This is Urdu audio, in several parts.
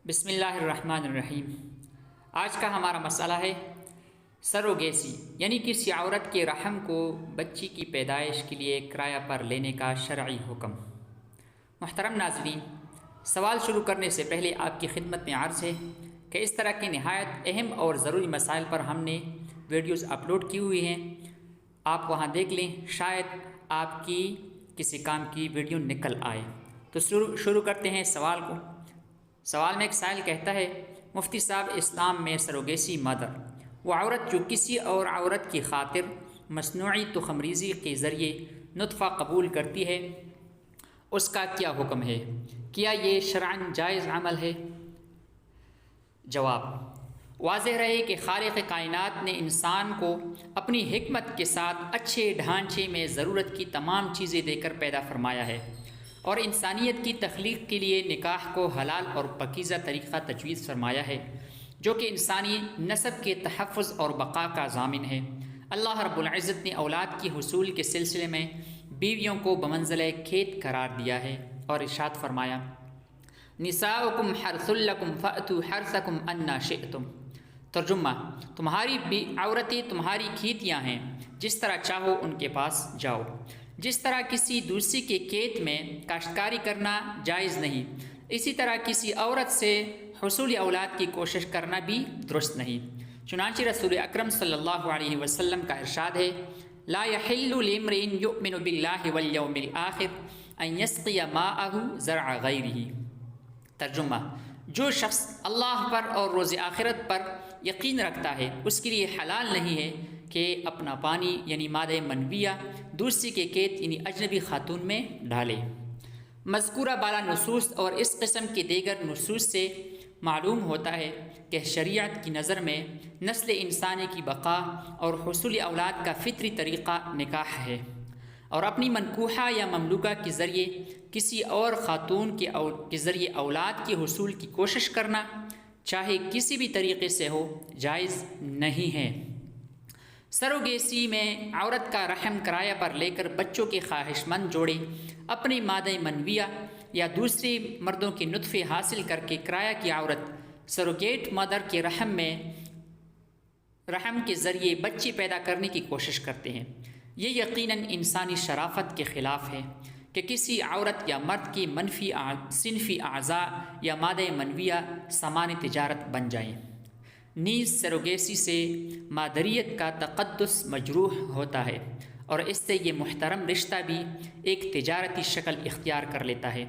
بسم اللہ الرحمن الرحیم۔ آج کا ہمارا مسئلہ ہے سروگیسی، یعنی کسی عورت کے رحم کو بچی کی پیدائش کے لیے کرایہ پر لینے کا شرعی حکم۔ محترم ناظرین، سوال شروع کرنے سے پہلے آپ کی خدمت میں عرض ہے کہ اس طرح کے نہایت اہم اور ضروری مسائل پر ہم نے ویڈیوز اپلوڈ کی ہوئی ہیں، آپ وہاں دیکھ لیں، شاید آپ کی کسی کام کی ویڈیو نکل آئے۔ تو شروع کرتے ہیں سوال کو۔ سوال میں ایک سائل کہتا ہے، مفتی صاحب، اسلام میں سروگیسی مدر، وہ عورت جو کسی اور عورت کی خاطر مصنوعی تخم ریزی کے ذریعے نطفہ قبول کرتی ہے، اس کا کیا حکم ہے؟ کیا یہ شرعاً جائز عمل ہے؟ جواب: واضح رہے کہ خالق کائنات نے انسان کو اپنی حکمت کے ساتھ اچھے ڈھانچے میں ضرورت کی تمام چیزیں دے کر پیدا فرمایا ہے، اور انسانیت کی تخلیق کے لیے نکاح کو حلال اور پاکیزہ طریقہ تجویز فرمایا ہے، جو کہ انسانی نسب کے تحفظ اور بقا کا ضامن ہے۔ اللہ رب العزت نے اولاد کی حصول کے سلسلے میں بیویوں کو بمنزلہ کھیت قرار دیا ہے اور ارشاد فرمایا، نساؤکم حرث لکم فأتوا حرثکم انا شئتم۔ ترجمہ: تمہاری عورتیں تمہاری کھیتیاں ہیں، جس طرح چاہو ان کے پاس جاؤ۔ جس طرح کسی دوسری کے کھیت میں کاشتکاری کرنا جائز نہیں، اسی طرح کسی عورت سے حصول اولاد کی کوشش کرنا بھی درست نہیں۔ چنانچہ رسول اکرم صلی اللہ علیہ وسلم کا ارشاد ہے، لا يحل لامرئ يؤمن باللہ والیوم الآخر ان یسقی ماءہ زرع غیرہ۔ ترجمہ: جو شخص اللہ پر اور روز آخرت پر یقین رکھتا ہے، اس کے لیے حلال نہیں ہے کہ اپنا پانی یعنی مادہ منویہ دوسری کے کھیت یعنی اجنبی خاتون میں ڈالے۔ مذکورہ بالا نصوص اور اس قسم کے دیگر نصوص سے معلوم ہوتا ہے کہ شریعت کی نظر میں نسل انسانی کی بقا اور حصول اولاد کا فطری طریقہ نکاح ہے، اور اپنی منکوحہ یا مملوکہ کے ذریعے کسی اور خاتون کے ذریعے اولاد کی حصول کی کوشش کرنا، چاہے کسی بھی طریقے سے ہو، جائز نہیں ہے۔ سروگیسی میں عورت کا رحم کرایہ پر لے کر بچوں کے خواہش مند جوڑے اپنی مادہ منویہ یا دوسرے مردوں کے نطفے حاصل کر کے کرایہ کی عورت سروگیٹ مدر کے رحم کے ذریعے بچے پیدا کرنے کی کوشش کرتے ہیں۔ یہ یقیناً انسانی شرافت کے خلاف ہے کہ کسی عورت یا مرد کی منفی صنفی اعضاء یا مادہ منویہ سامان تجارت بن جائیں۔ نیز سروگیسی سے مادریت کا تقدس مجروح ہوتا ہے، اور اس سے یہ محترم رشتہ بھی ایک تجارتی شکل اختیار کر لیتا ہے۔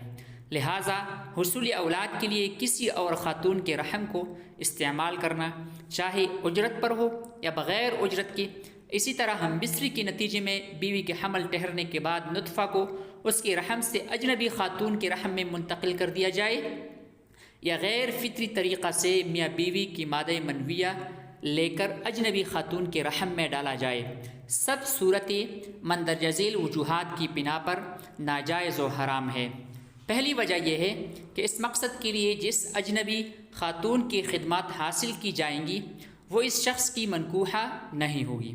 لہٰذا حصول اولاد کے لیے کسی اور خاتون کے رحم کو استعمال کرنا، چاہے اجرت پر ہو یا بغیر اجرت کے، اسی طرح ہم بستری کے نتیجے میں بیوی کے حمل ٹھہرنے کے بعد نطفہ کو اس کے رحم سے اجنبی خاتون کے رحم میں منتقل کر دیا جائے، یا غیر فطری طریقہ سے میاں بیوی کی مادہ منویہ لے کر اجنبی خاتون کے رحم میں ڈالا جائے، سب صورتیں مندرجہ ذیل وجوہات کی بنا پر ناجائز و حرام ہے۔ پہلی وجہ یہ ہے کہ اس مقصد کے لیے جس اجنبی خاتون کی خدمات حاصل کی جائیں گی، وہ اس شخص کی منکوحہ نہیں ہوگی،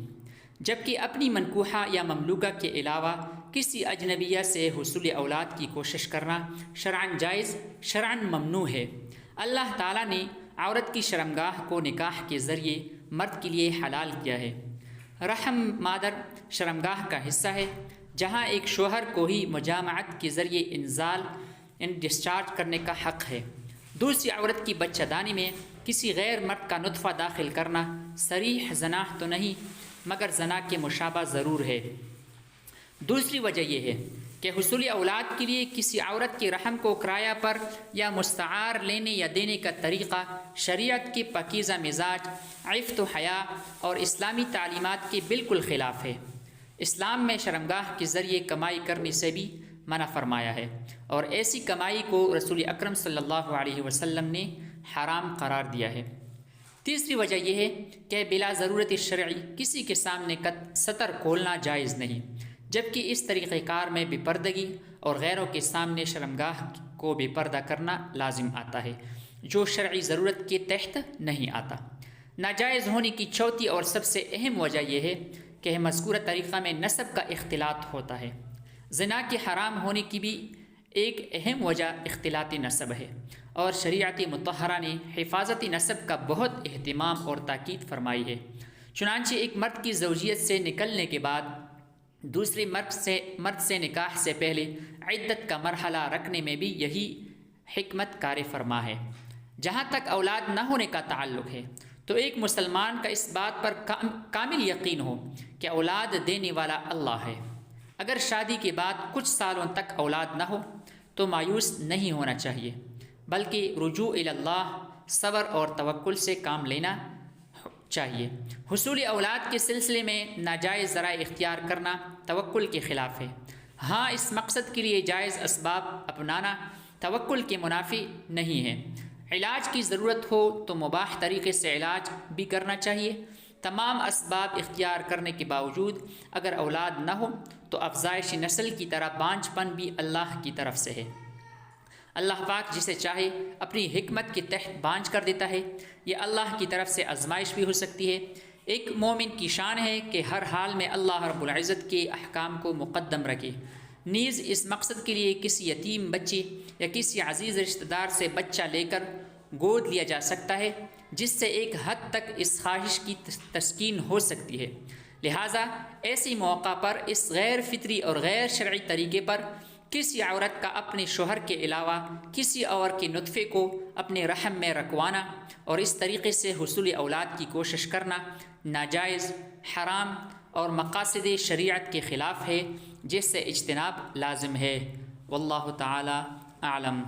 جبکہ اپنی منکوحہ یا مملوکہ کے علاوہ کسی اجنبیہ سے حصول اولاد کی کوشش کرنا شرعاً جائز، شرعاً ممنوع ہے۔ اللہ تعالیٰ نے عورت کی شرمگاہ کو نکاح کے ذریعے مرد کے لیے حلال کیا ہے۔ رحم مادر شرمگاہ کا حصہ ہے، جہاں ایک شوہر کو ہی مجامعت کے ذریعے انزال ڈسچارج کرنے کا حق ہے۔ دوسری عورت کی بچہ دانی میں کسی غیر مرد کا نطفہ داخل کرنا صریح زنا تو نہیں، مگر زنا کے مشابہ ضرور ہے۔ دوسری وجہ یہ ہے کہ حصول اولاد کے لیے کسی عورت کے رحم کو کرایہ پر یا مستعار لینے یا دینے کا طریقہ شریعت کے پاکیزہ مزاج، عفت و حیا اور اسلامی تعلیمات کے بالکل خلاف ہے۔ اسلام میں شرمگاہ کے ذریعے کمائی کرنے سے بھی منع فرمایا ہے، اور ایسی کمائی کو رسول اکرم صلی اللہ علیہ وسلم نے حرام قرار دیا ہے۔ تیسری وجہ یہ ہے کہ بلا ضرورت شرعی کسی کے سامنے ستر کھولنا جائز نہیں، جبکہ اس طریقہ کار میں بے پردگی اور غیروں کے سامنے شرمگاہ کو بے پردہ کرنا لازم آتا ہے، جو شرعی ضرورت کے تحت نہیں آتا۔ ناجائز ہونے کی چوتھی اور سب سے اہم وجہ یہ ہے کہ مذکورہ طریقہ میں نسب کا اختلاط ہوتا ہے۔ زنا کے حرام ہونے کی بھی ایک اہم وجہ اختلاط نسب ہے، اور شریعت مطہرہ نے حفاظت نسب کا بہت اہتمام اور تاکید فرمائی ہے۔ چنانچہ ایک مرد کی زوجیت سے نکلنے کے بعد دوسرے مرد سے نکاح سے پہلے عدت کا مرحلہ رکھنے میں بھی یہی حکمت کار فرما ہے۔ جہاں تک اولاد نہ ہونے کا تعلق ہے تو ایک مسلمان کا اس بات پر کامل یقین ہو کہ اولاد دینے والا اللہ ہے۔ اگر شادی کے بعد کچھ سالوں تک اولاد نہ ہو تو مایوس نہیں ہونا چاہیے، بلکہ رجوع الی اللہ، صبر اور توکل سے کام لینا چاہیے۔ حصول اولاد کے سلسلے میں ناجائز ذرائع اختیار کرنا توکل کے خلاف ہے۔ ہاں، اس مقصد کے لیے جائز اسباب اپنانا توکل کے منافی نہیں ہے۔ علاج کی ضرورت ہو تو مباح طریقے سے علاج بھی کرنا چاہیے۔ تمام اسباب اختیار کرنے کے باوجود اگر اولاد نہ ہو تو افزائش نسل کی طرح بانجھ پن بھی اللہ کی طرف سے ہے۔ اللہ پاک جسے چاہے اپنی حکمت کے تحت بانجھ کر دیتا ہے۔ یہ اللہ کی طرف سے آزمائش بھی ہو سکتی ہے۔ ایک مومن کی شان ہے کہ ہر حال میں اللہ رب العزت کے احکام کو مقدم رکھے۔ نیز اس مقصد کے لیے کسی یتیم بچے یا کسی عزیز رشتہ دار سے بچہ لے کر گود لیا جا سکتا ہے، جس سے ایک حد تک اس خواہش کی تسکین ہو سکتی ہے۔ لہٰذا ایسی موقع پر اس غیر فطری اور غیر شرعی طریقے پر کسی عورت کا اپنے شوہر کے علاوہ کسی اور کے نطفے کو اپنے رحم میں رکھوانا اور اس طریقے سے حصول اولاد کی کوشش کرنا ناجائز، حرام اور مقاصد شریعت کے خلاف ہے، جس سے اجتناب لازم ہے۔ واللہ تعالی اعلم۔